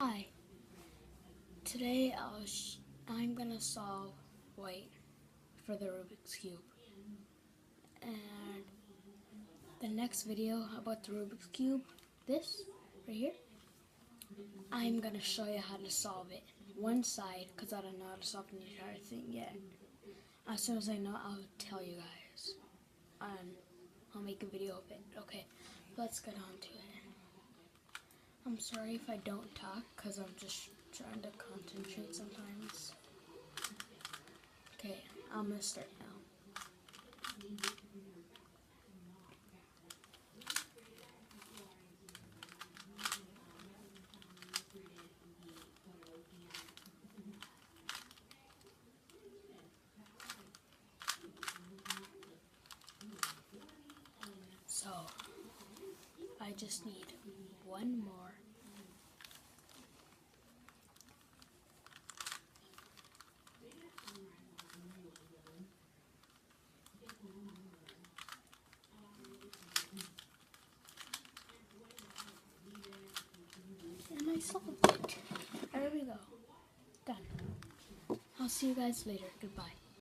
Hi, today I'm gonna solve white for the Rubik's Cube, and the next video about the Rubik's Cube, this right here, I'm gonna show you how to solve it. One side, because I don't know how to solve the entire thing yet. As soon as I know, I'll tell you guys, and I'll make a video of it. Okay, let's get on to it. I'm sorry if I don't talk, because I'm just trying to concentrate sometimes. Okay, I'm gonna start now. So, I just need one more. And I solved it. There we go. Done. I'll see you guys later. Goodbye.